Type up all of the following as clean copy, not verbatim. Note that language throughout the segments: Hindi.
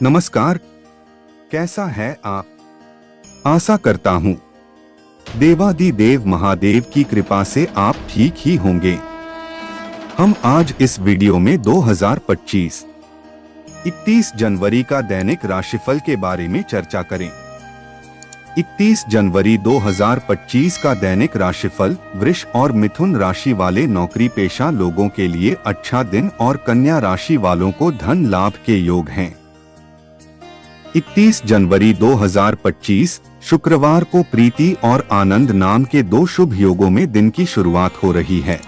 नमस्कार, कैसा है आप? आशा करता हूँ देवादिदेव महादेव की कृपा से आप ठीक ही होंगे। हम आज इस वीडियो में 2025 31 जनवरी का दैनिक राशिफल के बारे में चर्चा करें। 31 जनवरी 2025 का दैनिक राशिफल वृष और मिथुन राशि वाले नौकरी पेशा लोगों के लिए अच्छा दिन और कन्या राशि वालों को धन लाभ के योग हैं। 31 जनवरी 2025 शुक्रवार को प्रीति और आनंद नाम के दो शुभ योगों में दिन की शुरुआत हो रही है,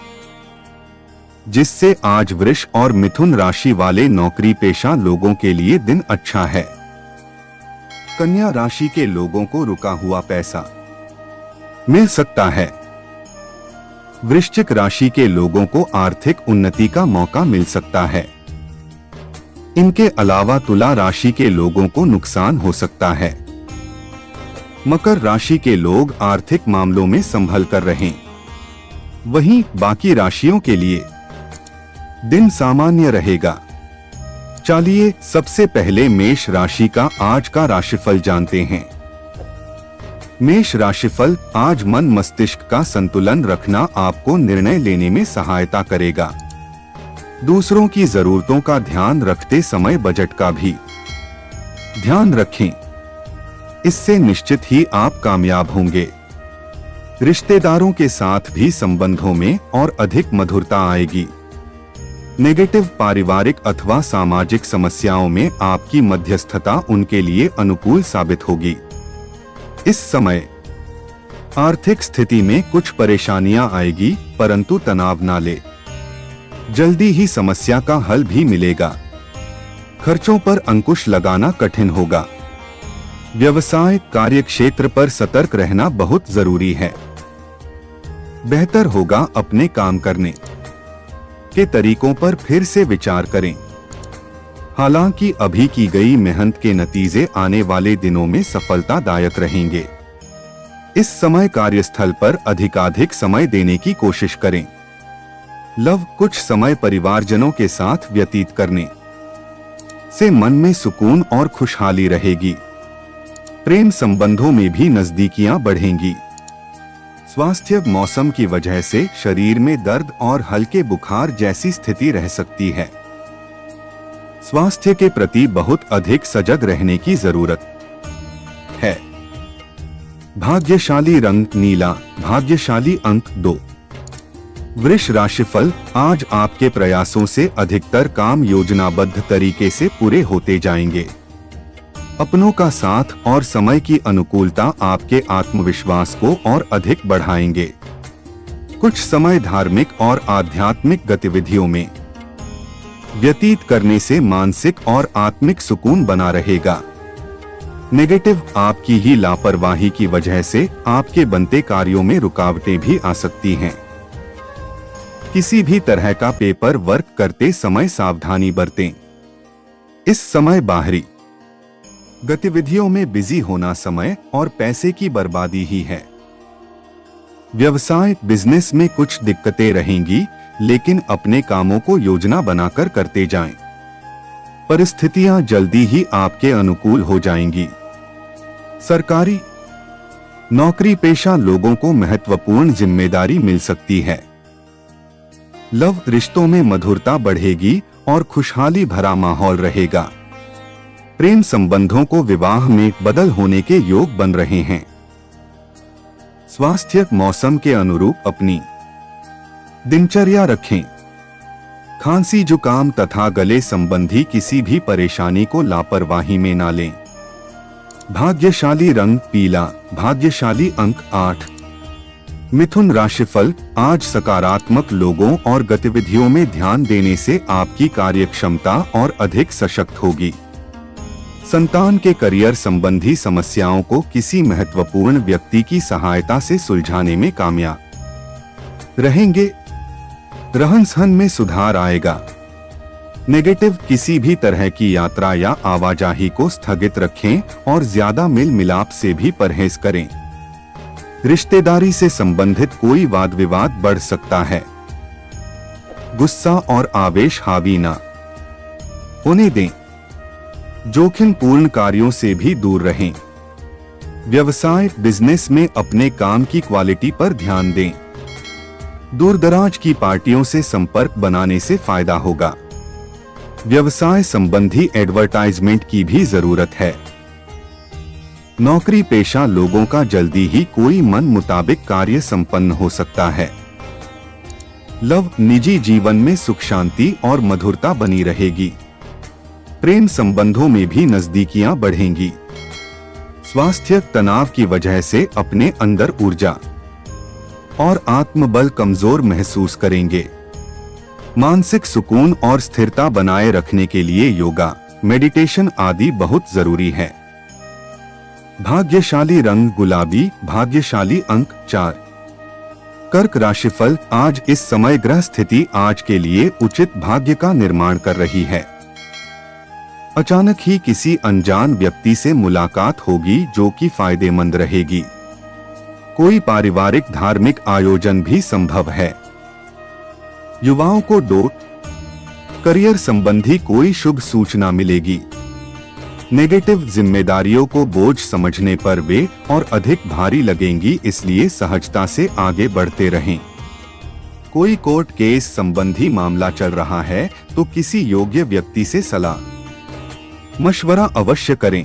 जिससे आज वृष और मिथुन राशि वाले नौकरी पेशा लोगों के लिए दिन अच्छा है। कन्या राशि के लोगों को रुका हुआ पैसा मिल सकता है। वृश्चिक राशि के लोगों को आर्थिक उन्नति का मौका मिल सकता है। इनके अलावा तुला राशि के लोगों को नुकसान हो सकता है। मकर राशि के लोग आर्थिक मामलों में संभल कर रहें। वहीं बाकी राशियों के लिए दिन सामान्य रहेगा। चलिए सबसे पहले मेष राशि का आज का राशिफल जानते हैं। मेष राशिफल आज मन मस्तिष्क का संतुलन रखना आपको निर्णय लेने में सहायता करेगा। दूसरों की जरूरतों का ध्यान रखते समय बजट का भी ध्यान रखें, इससे निश्चित ही आप कामयाब होंगे। रिश्तेदारों के साथ भी संबंधों में और अधिक मधुरता आएगी। नेगेटिव पारिवारिक अथवा सामाजिक समस्याओं में आपकी मध्यस्थता उनके लिए अनुकूल साबित होगी। इस समय आर्थिक स्थिति में कुछ परेशानियां आएगी, परंतु तनाव न ले, जल्दी ही समस्या का हल भी मिलेगा। खर्चों पर अंकुश लगाना कठिन होगा। व्यवसाय कार्यक्षेत्र पर सतर्क रहना बहुत जरूरी है। बेहतर होगा अपने काम करने के तरीकों पर फिर से विचार करें। हालांकि अभी की गई मेहनत के नतीजे आने वाले दिनों में सफलतादायक रहेंगे। इस समय कार्यस्थल पर अधिकाधिक समय देने की कोशिश करें। लव कुछ समय परिवारजनों के साथ व्यतीत करने से मन में सुकून और खुशहाली रहेगी। प्रेम संबंधों में भी नजदीकियां बढ़ेंगी। स्वास्थ्य मौसम की वजह से शरीर में दर्द और हल्के बुखार जैसी स्थिति रह सकती है। स्वास्थ्य के प्रति बहुत अधिक सजग रहने की जरूरत है। भाग्यशाली रंग नीला, भाग्यशाली अंक 2। वृष राशिफल आज आपके प्रयासों से अधिकतर काम योजनाबद्ध तरीके से पूरे होते जाएंगे। अपनों का साथ और समय की अनुकूलता आपके आत्मविश्वास को और अधिक बढ़ाएंगे। कुछ समय धार्मिक और आध्यात्मिक गतिविधियों में व्यतीत करने से मानसिक और आत्मिक सुकून बना रहेगा। नेगेटिव आपकी ही लापरवाही की वजह से आपके बनते कार्यों में रुकावटें भी आ सकती हैं। किसी भी तरह का पेपर वर्क करते समय सावधानी बरतें। इस समय बाहरी गतिविधियों में बिजी होना समय और पैसे की बर्बादी ही है। व्यवसाय बिजनेस में कुछ दिक्कतें रहेंगी, लेकिन अपने कामों को योजना बनाकर करते जाएं। परिस्थितियां जल्दी ही आपके अनुकूल हो जाएंगी। सरकारी नौकरी पेशा लोगों को महत्वपूर्ण जिम्मेदारी मिल सकती है। लव रिश्तों में मधुरता बढ़ेगी और खुशहाली भरा माहौल रहेगा। प्रेम संबंधों को विवाह में बदल होने के योग बन रहे हैं। स्वास्थ्य मौसम के अनुरूप अपनी दिनचर्या रखें। खांसी जुकाम तथा गले संबंधी किसी भी परेशानी को लापरवाही में ना लें। भाग्यशाली रंग पीला, भाग्यशाली अंक 8। मिथुन राशिफल आज सकारात्मक लोगों और गतिविधियों में ध्यान देने से आपकी कार्यक्षमता और अधिक सशक्त होगी। संतान के करियर संबंधी समस्याओं को किसी महत्वपूर्ण व्यक्ति की सहायता से सुलझाने में कामयाब रहेंगे। रहन सहन में सुधार आएगा। नेगेटिव किसी भी तरह की यात्रा या आवाजाही को स्थगित रखें और ज्यादा मेल मिलाप से भी परहेज करें। रिश्तेदारी से संबंधित कोई वाद विवाद बढ़ सकता है। गुस्सा और आवेश हावी न होने दें। जोखिमपूर्ण कार्यों से भी दूर रहें। व्यवसाय बिजनेस में अपने काम की क्वालिटी पर ध्यान दें। दूरदराज की पार्टियों से संपर्क बनाने से फायदा होगा। व्यवसाय संबंधी एडवर्टाइजमेंट की भी जरूरत है। नौकरी पेशा लोगों का जल्दी ही कोई मन मुताबिक कार्य संपन्न हो सकता है। लव निजी जीवन में सुख शांति और मधुरता बनी रहेगी। प्रेम संबंधों में भी नजदीकियां बढ़ेंगी। स्वास्थ्य तनाव की वजह से अपने अंदर ऊर्जा और आत्मबल कमजोर महसूस करेंगे। मानसिक सुकून और स्थिरता बनाए रखने के लिए योगा, मेडिटेशन आदि बहुत जरूरी है। भाग्यशाली रंग गुलाबी, भाग्यशाली अंक 4। कर्क राशिफल, आज इस समय ग्रह स्थिति आज के लिए उचित भाग्य का निर्माण कर रही है। अचानक ही किसी अनजान व्यक्ति से मुलाकात होगी जो कि फायदेमंद रहेगी। कोई पारिवारिक धार्मिक आयोजन भी संभव है। युवाओं को करियर संबंधी कोई शुभ सूचना मिलेगी। नेगेटिव जिम्मेदारियों को बोझ समझने पर वे और अधिक भारी लगेंगी, इसलिए सहजता से आगे बढ़ते रहें। कोई कोर्ट केस संबंधी मामला चल रहा है तो किसी योग्य व्यक्ति से सलाह मशवरा अवश्य करें।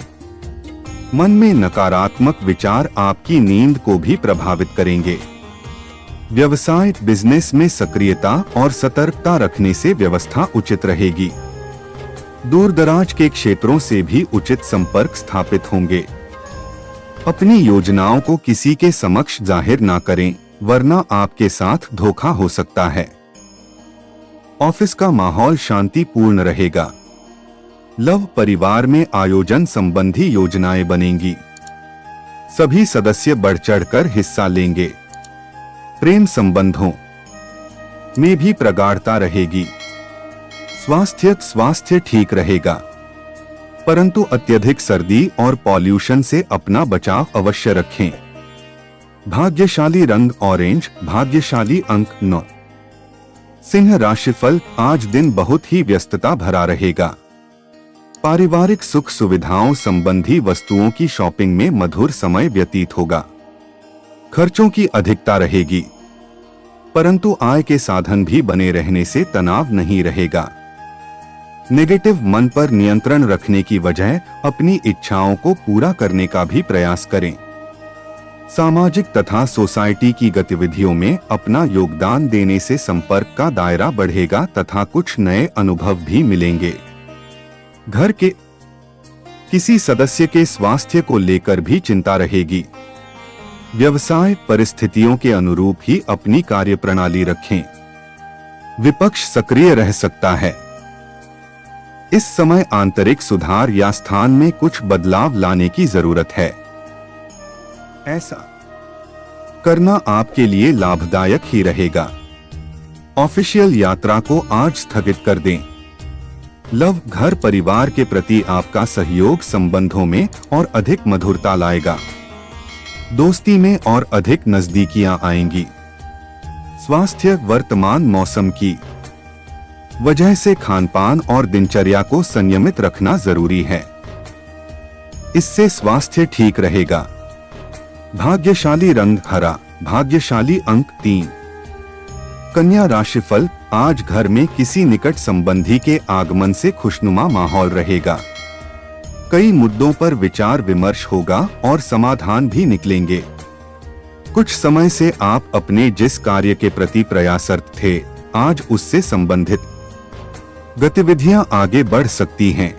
मन में नकारात्मक विचार आपकी नींद को भी प्रभावित करेंगे। व्यवसाय बिजनेस में सक्रियता और सतर्कता रखने से व्यवस्था उचित रहेगी। दूरदराज के क्षेत्रों से भी उचित संपर्क स्थापित होंगे। अपनी योजनाओं को किसी के समक्ष जाहिर ना करें, वरना आपके साथ धोखा हो सकता है। ऑफिस का माहौल शांतिपूर्ण रहेगा। लव परिवार में आयोजन संबंधी योजनाएं बनेंगी। सभी सदस्य बढ़ चढ़कर हिस्सा लेंगे। प्रेम संबंधों में भी प्रगाढ़ता रहेगी। स्वास्थ्य ठीक रहेगा, परंतु अत्यधिक सर्दी और पॉल्यूशन से अपना बचाव अवश्य रखें। भाग्यशाली रंग ऑरेंज, भाग्यशाली अंक 9। सिंह राशिफल, आज दिन बहुत ही व्यस्तता भरा रहेगा। पारिवारिक सुख सुविधाओं संबंधी वस्तुओं की शॉपिंग में मधुर समय व्यतीत होगा। खर्चों की अधिकता रहेगी, परंतु आय के साधन भी बने रहने से तनाव नहीं रहेगा। नेगेटिव मन पर नियंत्रण रखने की वजह अपनी इच्छाओं को पूरा करने का भी प्रयास करें। सामाजिक तथा सोसाइटी की गतिविधियों में अपना योगदान देने से संपर्क का दायरा बढ़ेगा तथा कुछ नए अनुभव भी मिलेंगे। घर के किसी सदस्य के स्वास्थ्य को लेकर भी चिंता रहेगी। व्यवसाय परिस्थितियों के अनुरूप ही अपनी कार्यप्रणाली रखें। विपक्ष सक्रिय रह सकता है। इस समय आंतरिक सुधार या स्थान में कुछ बदलाव लाने की जरूरत है। ऐसा करना आपके लिए लाभदायक ही रहेगा। ऑफिशियल यात्रा को आज स्थगित कर दें। लव घर परिवार के प्रति आपका सहयोग संबंधों में और अधिक मधुरता लाएगा। दोस्ती में और अधिक नजदीकियां आएंगी। स्वास्थ्य वर्तमान मौसम की वजह से खानपान और दिनचर्या को संयमित रखना जरूरी है। इससे स्वास्थ्य ठीक रहेगा। भाग्यशाली रंग हरा, भाग्यशाली अंक 3। कन्या राशिफल, आज घर में किसी निकट संबंधी के आगमन से खुशनुमा माहौल रहेगा। कई मुद्दों पर विचार विमर्श होगा और समाधान भी निकलेंगे। कुछ समय से आप अपने जिस कार्य के प्रति प्रयासरत थे, आज उससे संबंधित गतिविधियां आगे बढ़ सकती हैं।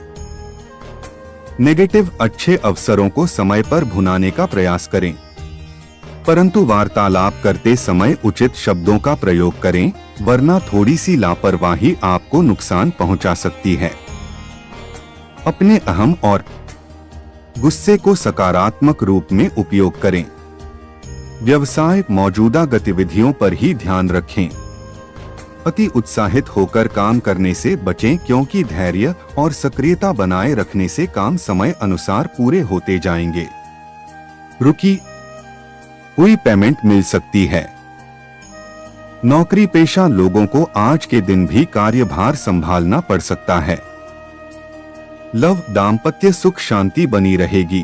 नेगेटिव अच्छे अवसरों को समय पर भुनाने का प्रयास करें, परंतु वार्तालाप करते समय उचित शब्दों का प्रयोग करें, वरना थोड़ी सी लापरवाही आपको नुकसान पहुंचा सकती है। अपने अहम और गुस्से को सकारात्मक रूप में उपयोग करें। व्यवसाय मौजूदा गतिविधियों पर ही ध्यान रखें। अति उत्साहित होकर काम करने से बचें, क्योंकि धैर्य और सक्रियता बनाए रखने से काम समय अनुसार पूरे होते जाएंगे। रुकी हुई पेमेंट मिल सकती है। नौकरी पेशा लोगों को आज के दिन भी कार्यभार संभालना पड़ सकता है। लव दाम्पत्य सुख शांति बनी रहेगी।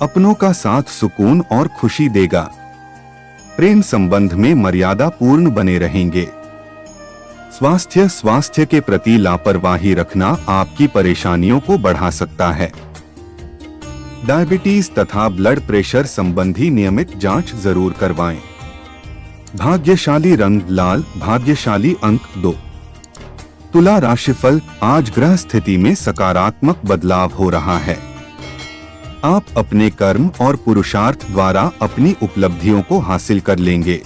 अपनों का साथ सुकून और खुशी देगा। प्रेम संबंध में मर्यादा पूर्ण बने रहेंगे। स्वास्थ्य के प्रति लापरवाही रखना आपकी परेशानियों को बढ़ा सकता है। डायबिटीज तथा ब्लड प्रेशर संबंधी नियमित जांच जरूर करवाएं। भाग्यशाली रंग लाल, भाग्यशाली अंक 2। तुला राशिफल, आज ग्रह स्थिति में सकारात्मक बदलाव हो रहा है। आप अपने कर्म और पुरुषार्थ द्वारा अपनी उपलब्धियों को हासिल कर लेंगे।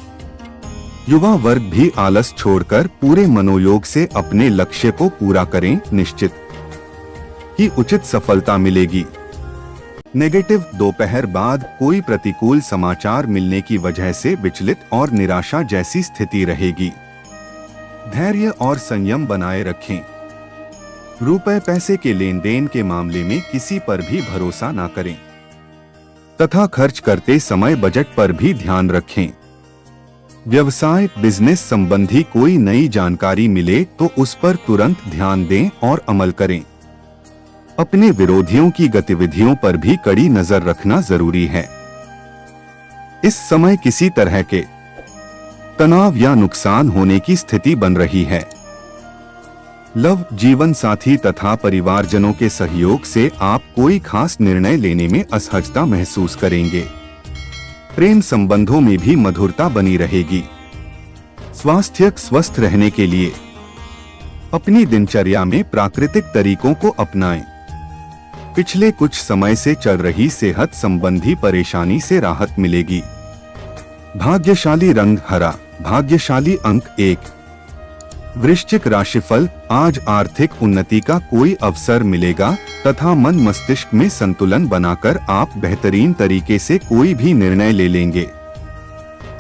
युवा वर्ग भी आलस छोड़कर पूरे मनोयोग से अपने लक्ष्य को पूरा करें, निश्चित ही उचित सफलता मिलेगी। नेगेटिव, दोपहर बाद कोई प्रतिकूल समाचार मिलने की वजह से विचलित और निराशा जैसी स्थिति रहेगी। धैर्य और संयम बनाए रखें। रुपए पैसे के लेन देन के मामले में किसी पर भी भरोसा न करें तथा खर्च करते समय बजट पर भी ध्यान रखें। व्यवसाय बिजनेस संबंधी कोई नई जानकारी मिले तो उस पर तुरंत ध्यान दें और अमल करें। अपने विरोधियों की गतिविधियों पर भी कड़ी नजर रखना जरूरी है। इस समय किसी तरह के तनाव या नुकसान होने की स्थिति बन रही है। लव, जीवन साथी तथा परिवारजनों के सहयोग से आप कोई खास निर्णय लेने में असहजता महसूस करेंगे। प्रेम संबंधों में भी मधुरता बनी रहेगी। स्वास्थ्य, स्वस्थ रहने के लिए अपनी दिनचर्या में प्राकृतिक तरीकों को अपनाएं। पिछले कुछ समय से चल रही सेहत संबंधी परेशानी से राहत मिलेगी। भाग्यशाली रंग हरा, भाग्यशाली अंक 1। वृश्चिक राशिफल, आज आर्थिक उन्नति का कोई अवसर मिलेगा तथा मन मस्तिष्क में संतुलन बनाकर आप बेहतरीन तरीके से कोई भी निर्णय ले लेंगे।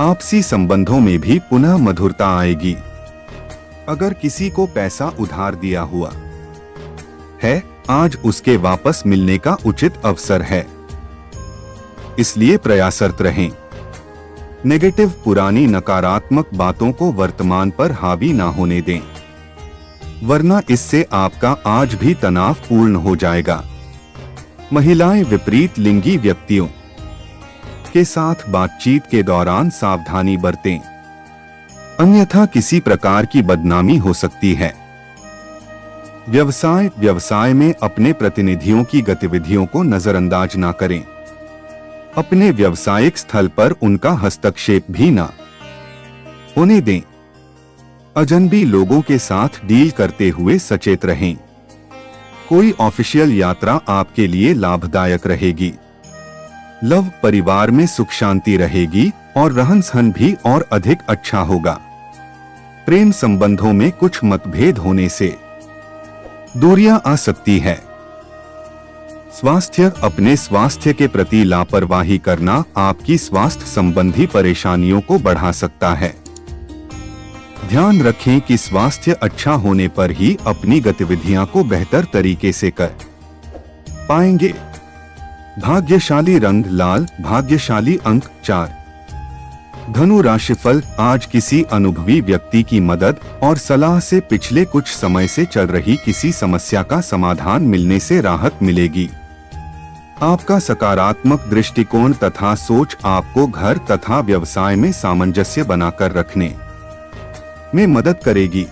आपसी संबंधों में भी पुनः मधुरता आएगी। अगर किसी को पैसा उधार दिया हुआ है, आज उसके वापस मिलने का उचित अवसर है, इसलिए प्रयासरत रहें। नेगेटिव, पुरानी नकारात्मक बातों को वर्तमान पर हावी ना होने दें, वरना इससे आपका आज भी तनाव पूर्ण हो जाएगा। महिलाएं, विपरीत लिंगी व्यक्तियों के साथ बातचीत के दौरान सावधानी बरतें, अन्यथा किसी प्रकार की बदनामी हो सकती है। व्यवसाय में अपने प्रतिनिधियों की गतिविधियों को नजरअंदाज ना करें। अपने व्यावसायिक स्थल पर उनका हस्तक्षेप भी ना होने दें। अजनबी लोगों के साथ डील करते हुए सचेत रहें। कोई ऑफिशियल यात्रा आपके लिए लाभदायक रहेगी। लव, परिवार में सुख शांति रहेगी और रहन सहन भी और अधिक अच्छा होगा। प्रेम संबंधों में कुछ मतभेद होने से दूरियां आ सकती है। स्वास्थ्य, अपने स्वास्थ्य के प्रति लापरवाही करना आपकी स्वास्थ्य संबंधी परेशानियों को बढ़ा सकता है। ध्यान रखें कि स्वास्थ्य अच्छा होने पर ही अपनी गतिविधियां को बेहतर तरीके से कर पाएंगे। भाग्यशाली रंग लाल, भाग्यशाली अंक 4। धनु राशिफल, आज किसी अनुभवी व्यक्ति की मदद और सलाह से पिछले कुछ समय से चल रही किसी समस्या का समाधान मिलने से राहत मिलेगी। आपका सकारात्मक दृष्टिकोण तथा सोच आपको घर तथा व्यवसाय में सामंजस्य बनाकर रखने में मदद करेगी।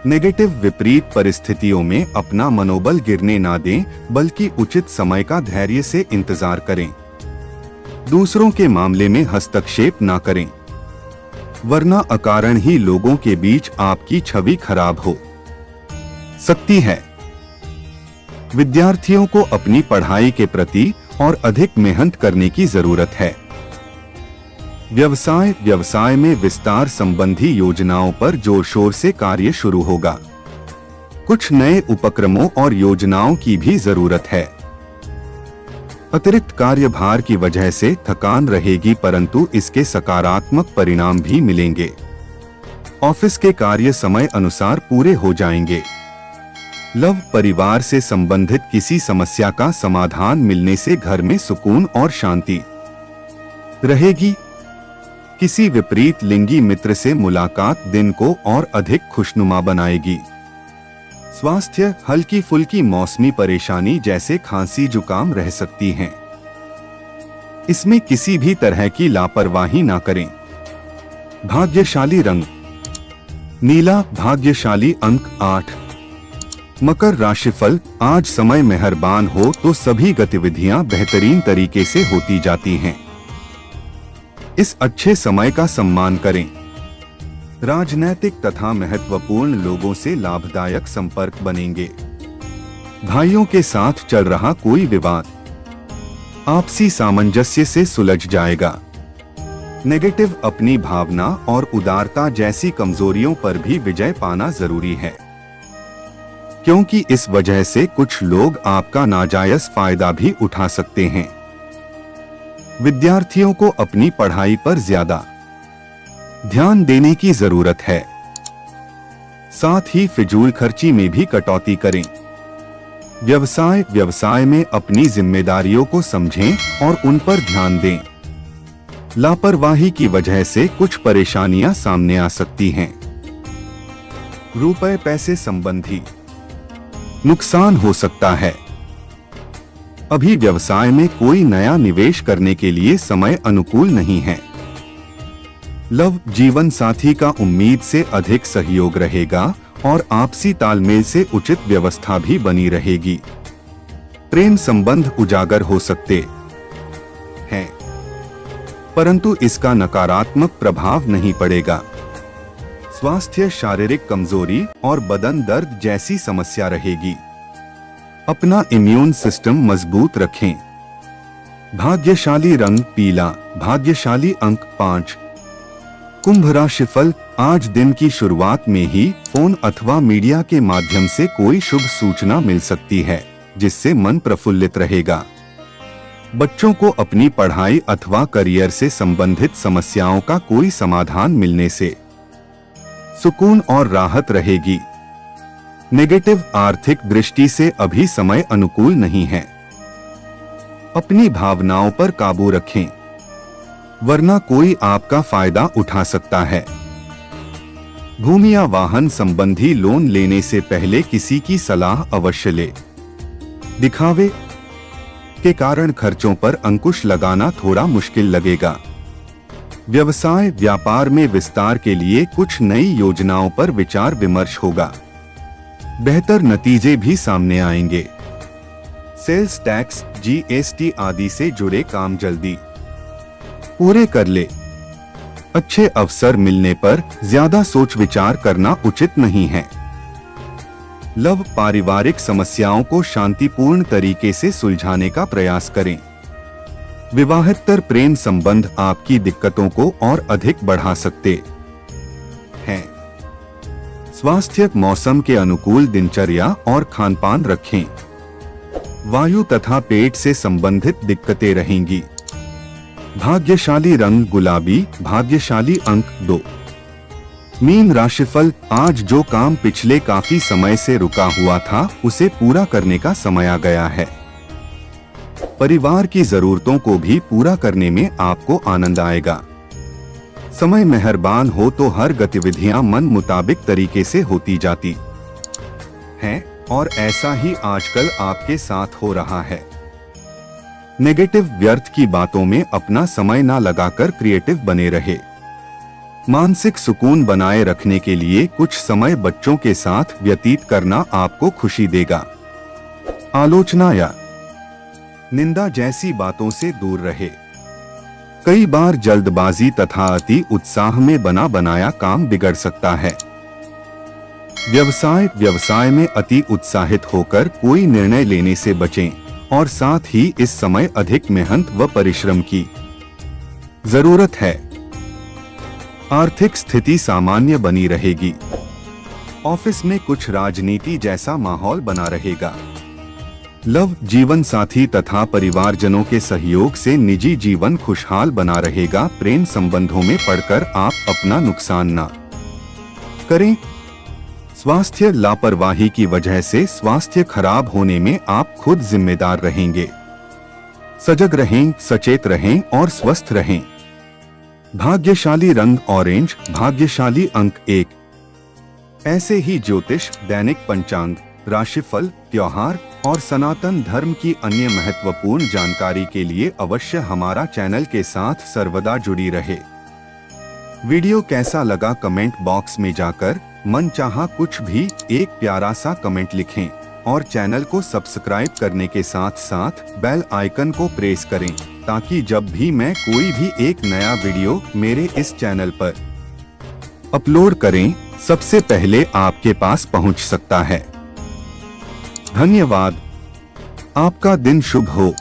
नेगेटिव, विपरीत परिस्थितियों में अपना मनोबल गिरने ना दें, बल्कि उचित समय का धैर्य से इंतजार करें। दूसरों के मामले में हस्तक्षेप ना करें, वरना अकारण ही लोगों के बीच आपकी छवि खराब हो सकती है। विद्यार्थियों को अपनी पढ़ाई के प्रति और अधिक मेहनत करने की जरूरत है। व्यवसाय में विस्तार संबंधी योजनाओं पर जोर शोर से कार्य शुरू होगा। कुछ नए उपक्रमों और योजनाओं की भी जरूरत है। अतिरिक्त कार्यभार की वजह से थकान रहेगी, परंतु इसके सकारात्मक परिणाम भी मिलेंगे। ऑफिस के कार्य समय अनुसार पूरे हो जाएंगे। लव, परिवार से संबंधित किसी समस्या का समाधान मिलने से घर में सुकून और शांति रहेगी। किसी विपरीत लिंगी मित्र से मुलाकात दिन को और अधिक खुशनुमा बनाएगी। स्वास्थ्य हल्की फुल्की मौसमी परेशानी जैसे खांसी जुकाम रह सकती हैं। इसमें किसी भी तरह की लापरवाही ना करें। भाग्यशाली रंग नीला, भाग्यशाली अंक 8। मकर राशिफल, आज समय मेहरबान हो तो सभी गतिविधियां बेहतरीन तरीके से होती जाती हैं। इस अच्छे समय का सम्मान करें। राजनैतिक तथा महत्वपूर्ण लोगों से लाभदायक संपर्क बनेंगे। भाइयों के साथ चल रहा कोई विवाद आपसी सामंजस्य से सुलझ जाएगा। नेगेटिव, अपनी भावना और उदारता जैसी कमजोरियों पर भी विजय पाना जरूरी है, क्योंकि इस वजह से कुछ लोग आपका नाजायज फायदा भी उठा सकते हैं। विद्यार्थियों को अपनी पढ़ाई पर ज्यादा ध्यान देने की जरूरत है। साथ ही फिजूल खर्ची में भी कटौती करें। व्यवसाय में अपनी जिम्मेदारियों को समझें और उन पर ध्यान दें। लापरवाही की वजह से कुछ परेशानियां सामने आ सकती हैं। रुपए पैसे संबंधी नुकसान हो सकता है। अभी व्यवसाय में कोई नया निवेश करने के लिए समय अनुकूल नहीं है। लव, जीवन साथी का उम्मीद से अधिक सहयोग रहेगा और आपसी तालमेल से उचित व्यवस्था भी बनी रहेगी। प्रेम संबंध उजागर हो सकते हैं, परंतु इसका नकारात्मक प्रभाव नहीं पड़ेगा। स्वास्थ्य, शारीरिक कमजोरी और बदन दर्द जैसी समस्या रहेगी। अपना इम्यून सिस्टम मजबूत रखें। भाग्यशाली रंग पीला, भाग्यशाली अंक 5। कुंभ राशिफल, आज दिन की शुरुआत में ही फोन अथवा मीडिया के माध्यम से कोई शुभ सूचना मिल सकती है, जिससे मन प्रफुल्लित रहेगा। बच्चों को अपनी पढ़ाई अथवा करियर से संबंधित समस्याओं का कोई समाधान मिलने से सुकून और राहत रहेगी। नेगेटिव, आर्थिक दृष्टि से अभी समय अनुकूल नहीं है। अपनी भावनाओं पर काबू रखें, वरना कोई आपका फायदा उठा सकता है। भूमि या वाहन संबंधी लोन लेने से पहले किसी की सलाह अवश्य ले। दिखावे के कारण खर्चों पर अंकुश लगाना थोड़ा मुश्किल लगेगा। व्यवसाय, व्यापार में विस्तार के लिए कुछ नई योजनाओं पर विचार विमर्श होगा। बेहतर नतीजे भी सामने आएंगे। सेल्स टैक्स, जीएसटी आदि से जुड़े काम जल्दी पूरे कर ले। अच्छे अवसर मिलने पर ज्यादा सोच विचार करना उचित नहीं है। लव, पारिवारिक समस्याओं को शांतिपूर्ण तरीके से सुलझाने का प्रयास करें। विवाहेतर प्रेम संबंध आपकी दिक्कतों को और अधिक बढ़ा सकते हैं। स्वास्थ्य, मौसम के अनुकूल दिनचर्या और खानपान रखें। वायु तथा पेट से संबंधित दिक्कतें रहेंगी। भाग्यशाली रंग गुलाबी, भाग्यशाली अंक 2। मीन राशिफल, आज जो काम पिछले काफी समय से रुका हुआ था उसे पूरा करने का समय आ गया है। परिवार की जरूरतों को भी पूरा करने में आपको आनंद आएगा। समय मेहरबान हो तो हर गतिविधियां मन मुताबिक तरीके से होती जाती हैं, और ऐसा ही आजकल आपके साथ हो रहा है। नेगेटिव, व्यर्थ की बातों में अपना समय ना लगाकर क्रिएटिव बने रहे। मानसिक सुकून बनाए रखने के लिए कुछ समय बच्चों के साथ व्यतीत करना आपको खुशी देगा। आलोचना या निंदा जैसी बातों से दूर रहे। कई बार जल्दबाजी तथा अति उत्साह में बना बनाया काम बिगड़ सकता है। व्यवसाय में अति उत्साहित होकर कोई निर्णय लेने से बचें, और साथ ही इस समय अधिक मेहनत व परिश्रम की जरूरत है। आर्थिक स्थिति सामान्य बनी रहेगी। ऑफिस में कुछ राजनीति जैसा माहौल बना रहेगा। लव, जीवन साथी तथा परिवारजनों के सहयोग से निजी जीवन खुशहाल बना रहेगा। प्रेम संबंधों में पड़कर आप अपना नुकसान ना करें। स्वास्थ्य, लापरवाही की वजह से स्वास्थ्य खराब होने में आप खुद जिम्मेदार रहेंगे। सजग रहें, सचेत रहें और स्वस्थ रहें। भाग्यशाली रंग ऑरेंज, भाग्यशाली अंक 1। ऐसे ही ज्योतिष, दैनिक पंचांग, राशिफल, त्योहार और सनातन धर्म की अन्य महत्वपूर्ण जानकारी के लिए अवश्य हमारा चैनल के साथ सर्वदा जुड़ी रहे। वीडियो कैसा लगा कमेंट बॉक्स में जाकर मनचाहा कुछ भी एक प्यारा सा कमेंट लिखें और चैनल को सब्सक्राइब करने के साथ साथ बेल आइकन को प्रेस करें ताकि जब भी मैं कोई भी एक नया वीडियो मेरे इस चैनल पर अपलोड करें सबसे पहले आपके पास पहुंच सकता है। धन्यवाद। आपका दिन शुभ हो।